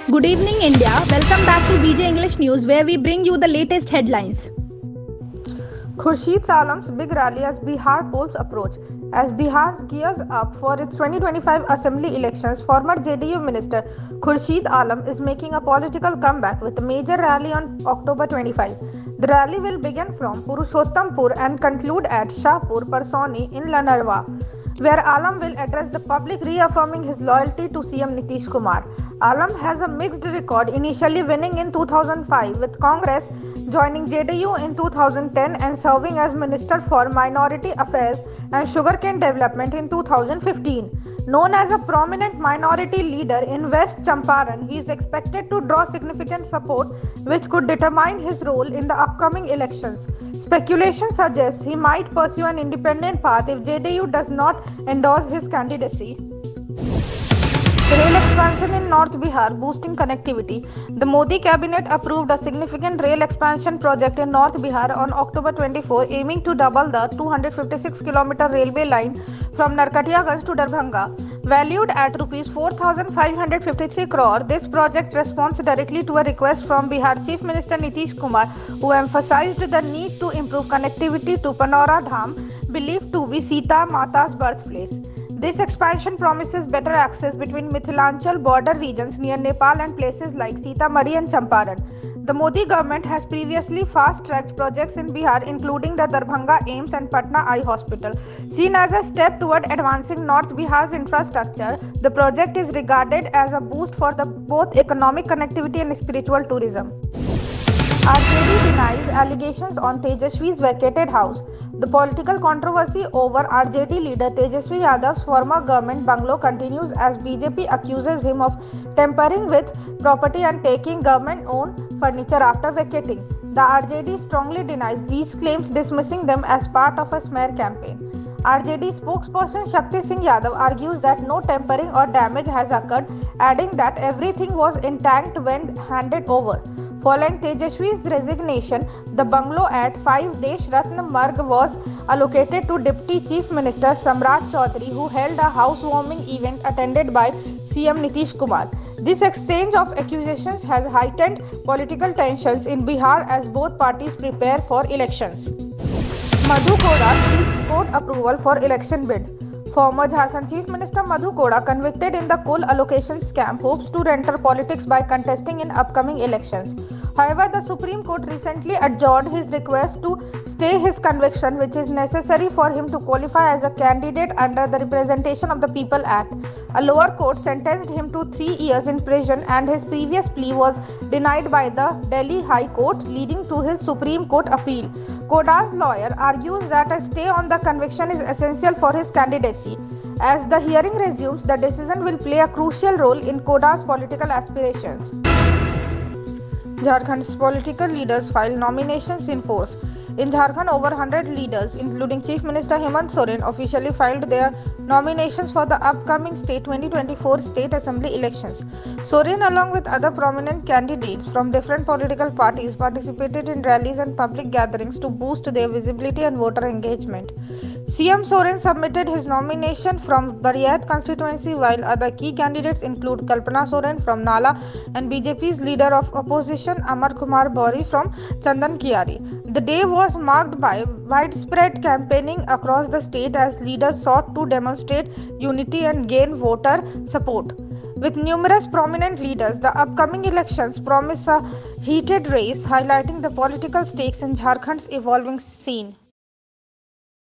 Good evening, India. Welcome back to BJ English News, where we bring you the latest headlines. Khurshid Alam's big rally as Bihar polls approach. As Bihar gears up for its 2025 assembly elections, former JDU minister Khurshid Alam is making a political comeback with a major rally on October 25. The rally will begin from Purushottampur and conclude at Shahpur Parsoni in Lanarwa, where Alam will address the public, reaffirming his loyalty to CM Nitish Kumar. Alam has a mixed record, initially winning in 2005 with Congress, joining JDU in 2010 and serving as Minister for Minority Affairs and Sugarcane Development in 2015. Known as a prominent minority leader in West Champaran, he is expected to draw significant support, which could determine his role in the upcoming elections. Speculation suggests he might pursue an independent path if JDU does not endorse his candidacy. Rail expansion in North Bihar boosting connectivity. The Modi cabinet approved a significant rail expansion project in North Bihar on October 24, aiming to double the 256-kilometer railway line from Narkatiyaganj to Darbhanga. Valued at Rs 4,553 crore, this project responds directly to a request from Bihar Chief Minister Nitish Kumar, who emphasized the need to improve connectivity to Panora Dham, believed to be Sita Mata's birthplace. This expansion promises better access between Mithilanchal border regions near Nepal and places like Sitamarhi and Champaran. The Modi government has previously fast-tracked projects in Bihar, including the Darbhanga AIIMS and Patna Eye Hospital. Seen as a step toward advancing North Bihar's infrastructure, the project is regarded as a boost for both economic connectivity and spiritual tourism. RJD denies allegations on Tejaswi's vacated house. The political controversy over RJD leader Tejaswi Yadav's former government bungalow continues as BJP accuses him of tampering with property and taking government-owned furniture after vacating. The RJD strongly denies these claims, dismissing them as part of a smear campaign. RJD spokesperson Shakti Singh Yadav argues that no tampering or damage has occurred, adding that everything was intact when handed over. Following Tejaswi's resignation, the bungalow at 5 Desh Ratna Marg was allocated to Deputy Chief Minister Samrat Chaudhary, who held a housewarming event attended by CM Nitish Kumar. This exchange of accusations has heightened political tensions in Bihar as both parties prepare for elections. Madhu Koda seeks court approval for election bid. Former Jharkhand Chief Minister Madhu Koda, convicted in the coal allocation scam, hopes to enter politics by contesting in upcoming elections. However, the Supreme Court recently adjourned his request to stay his conviction, which is necessary for him to qualify as a candidate under the Representation of the People Act. A lower court sentenced him to 3 years in prison, and his previous plea was denied by the Delhi High Court, leading to his Supreme Court appeal. Koda's lawyer argues that a stay on the conviction is essential for his candidacy. As the hearing resumes, the decision will play a crucial role in Koda's political aspirations. Jharkhand's political leaders file nominations in force. In Jharkhand, over 100 leaders, including Chief Minister Hemant Soren, officially filed their nominations for the upcoming state 2024 state assembly elections. Soren, along with other prominent candidates from different political parties, participated in rallies and public gatherings to boost their visibility and voter engagement. CM Soren submitted his nomination from Bariat constituency, while other key candidates include Kalpana Soren from Nala and BJP's leader of opposition Amar Kumar Bauri from Chandan Kiari. The day was marked by widespread campaigning across the state as leaders sought to demonstrate unity and gain voter support. With numerous prominent leaders, the upcoming elections promise a heated race, highlighting the political stakes in Jharkhand's evolving scene.